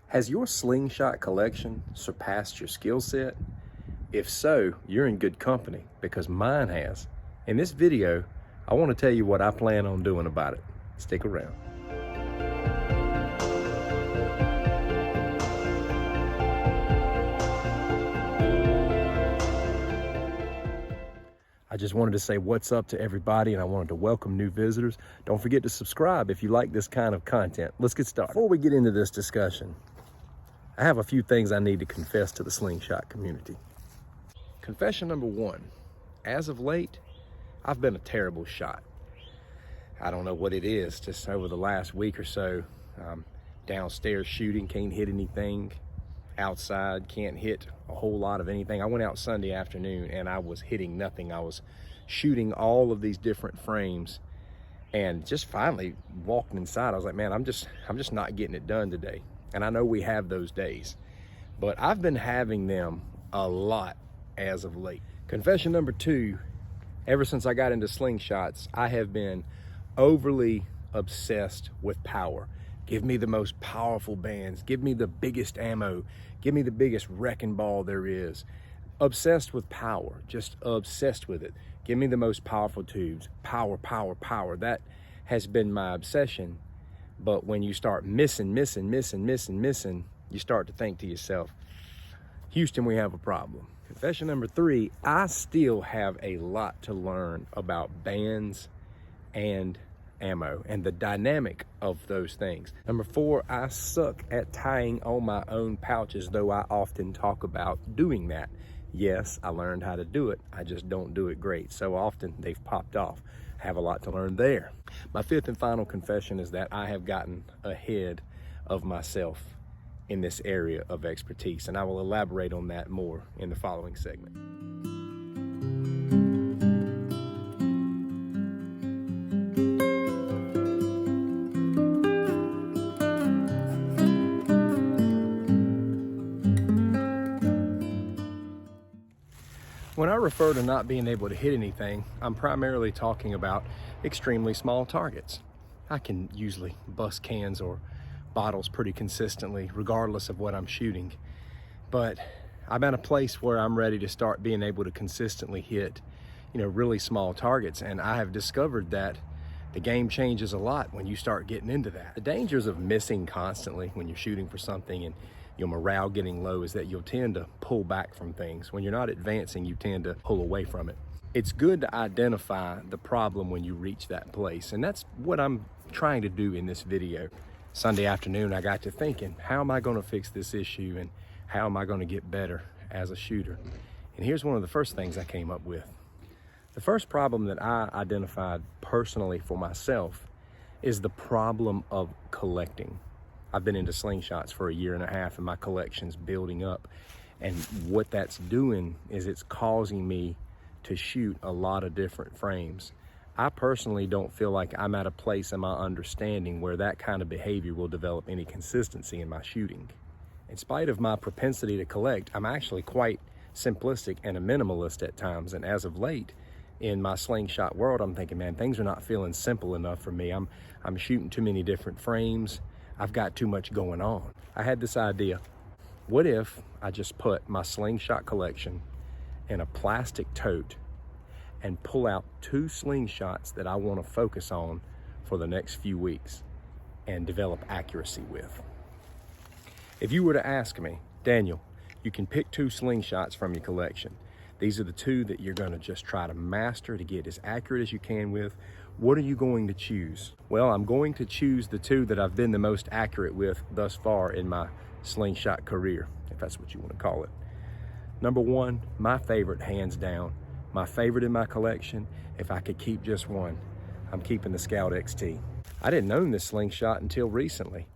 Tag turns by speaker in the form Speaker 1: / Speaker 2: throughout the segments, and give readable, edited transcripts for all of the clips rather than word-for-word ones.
Speaker 1: Has your slingshot collection surpassed your skill set? If so, you're in good company because mine has. In this video, I want to tell you what I plan on doing about it. Stick around. I just wanted to say what's up to everybody, and I wanted to welcome new visitors. Don't forget to subscribe if you like this kind of content. Let's get started. Before we get into this discussion, I have a few things I need to confess to the slingshot community. Confession number one, as of late, I've been a terrible shot. I don't know what it is, just over the last week or so, downstairs shooting, can't hit anything. Outside, can't hit a whole lot of anything. I went out Sunday afternoon and I was hitting nothing. I was shooting all of these different frames, and just finally walking inside, I was like, man, I'm just not getting it done today. And I know we have those days, but I've been having them a lot as of late. Confession number two, ever since I got into slingshots, I have been overly obsessed with power. Give me the most powerful bands, give me the biggest ammo, give me the biggest wrecking ball there is. Obsessed with power, just obsessed with it. Give me the most powerful tubes, power, power, power. That has been my obsession. But when you start missing, you start to think to yourself, Houston, we have a problem. Confession number three, I still have a lot to learn about bands and ammo and the dynamic of those things. Number four, I suck at tying on my own pouches, though I often talk about doing that. Yes, I learned how to do it. I just don't do it great. So often they've popped off. Have a lot to learn there. My fifth and final confession is that I have gotten ahead of myself in this area of expertise, and I will elaborate on that more in the following segment. When I refer to not being able to hit anything, I'm primarily talking about extremely small targets. I can usually bust cans or bottles pretty consistently, regardless of what I'm shooting. But I'm at a place where I'm ready to start being able to consistently hit, really small targets. And I have discovered that the game changes a lot when you start getting into that. The dangers of missing constantly when you're shooting for something and your morale getting low is that you'll tend to pull back from things. When you're not advancing, you tend to pull away from it. It's good to identify the problem when you reach that place, and that's what I'm trying to do in this video. Sunday afternoon, I got to thinking, how am I going to fix this issue, and how am I going to get better as a shooter? And here's one of the first things I came up with. The first problem that I identified personally for myself is the problem of collecting. I've been into slingshots for 1.5 years and my collection's building up. And what that's doing is it's causing me to shoot a lot of different frames. I personally don't feel like I'm at a place in my understanding where that kind of behavior will develop any consistency in my shooting. In spite of my propensity to collect, I'm actually quite simplistic and a minimalist at times. And as of late, in my slingshot world, I'm thinking, man, things are not feeling simple enough for me. I'm shooting too many different frames. I've got too much going on. I had this idea. What if I just put my slingshot collection in a plastic tote and pull out 2 slingshots that I want to focus on for the next few weeks and develop accuracy with? If you were to ask me, Daniel, you can pick 2 slingshots from your collection. These are the 2 that you're going to just try to master to get as accurate as you can with. What are you going to choose? Well, I'm going to choose the 2 that I've been the most accurate with thus far in my slingshot career, if that's what you want to call it. Number 1, my favorite, hands down. My favorite in my collection, if I could keep just one, I'm keeping the Scout XT. I didn't own this slingshot until recently,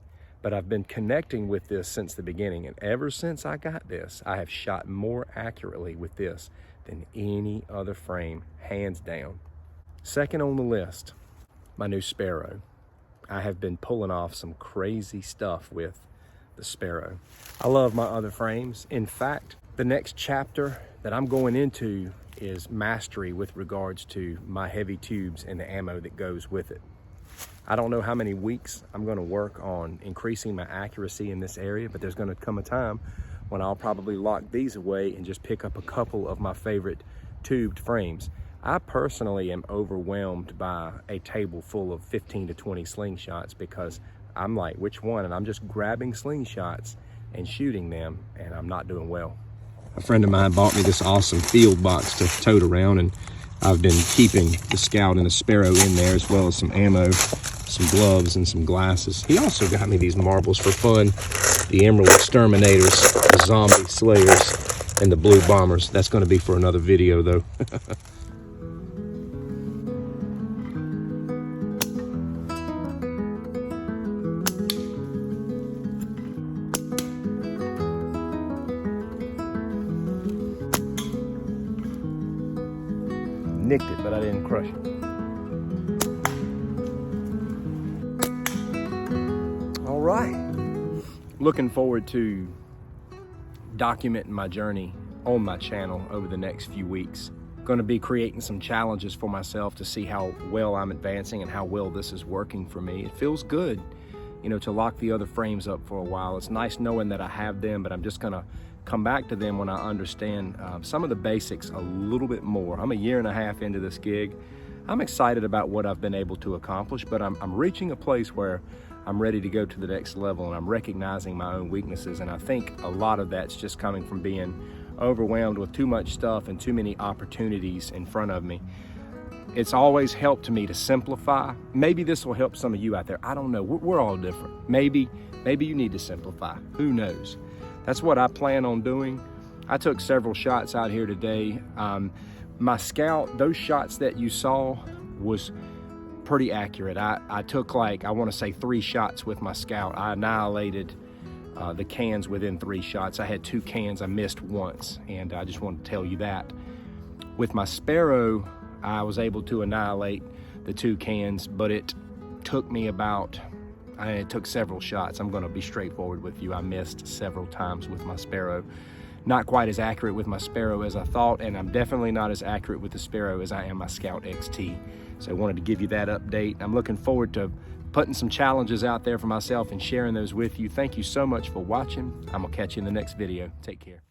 Speaker 1: but I've been connecting with this since the beginning. And ever since I got this, I have shot more accurately with this than any other frame, hands down. Second on the list, my new Sparrow. I have been pulling off some crazy stuff with the Sparrow. I love my other frames. In fact, the next chapter that I'm going into is mastery with regards to my heavy tubes and the ammo that goes with it. I don't know how many weeks I'm gonna work on increasing my accuracy in this area, but there's gonna come a time when I'll probably lock these away and just pick up a couple of my favorite tubed frames. I personally am overwhelmed by a table full of 15 to 20 slingshots because I'm like, which one? And I'm just grabbing slingshots and shooting them, and I'm not doing well. A friend of mine bought me this awesome field box to tote around, and I've been keeping the Scout and the Sparrow in there, as well as some ammo, some gloves, and some glasses. He also got me these marbles for fun, the Emerald Exterminators, the Zombie Slayers, and the Blue Bombers. That's going to be for another video, though. Nicked it, but I didn't crush it. All right. Looking forward to documenting my journey on my channel over the next few weeks. Going to be creating some challenges for myself to see how well I'm advancing and how well this is working for me. It feels good, you know, to lock the other frames up for a while. It's nice knowing that I have them, but I'm just gonna come back to them when I understand some of the basics a little bit more. I'm a year and a half into this gig. I'm excited about what I've been able to accomplish, but I'm reaching a place where I'm ready to go to the next level, and I'm recognizing my own weaknesses. And I think a lot of that's just coming from being overwhelmed with too much stuff and too many opportunities in front of me. It's always helped me to simplify. Maybe this will help some of you out there. I don't know, we're all different. Maybe you need to simplify, who knows? That's what I plan on doing. I took several shots out here today. My Scout, those shots that you saw was pretty accurate. I took like, I wanna say 3 shots with my Scout. I annihilated the cans within 3 shots. I had 2 cans I missed once, and I just wanted to tell you that. With my Sparrow, I was able to annihilate the 2 cans, but it took me about, it took several shots. I'm gonna be straightforward with you. I missed several times with my Sparrow. Not quite as accurate with my Sparrow as I thought, and I'm definitely not as accurate with the Sparrow as I am my Scout XT. So I wanted to give you that update. I'm looking forward to putting some challenges out there for myself and sharing those with you. Thank you so much for watching. I'm gonna catch you in the next video. Take care.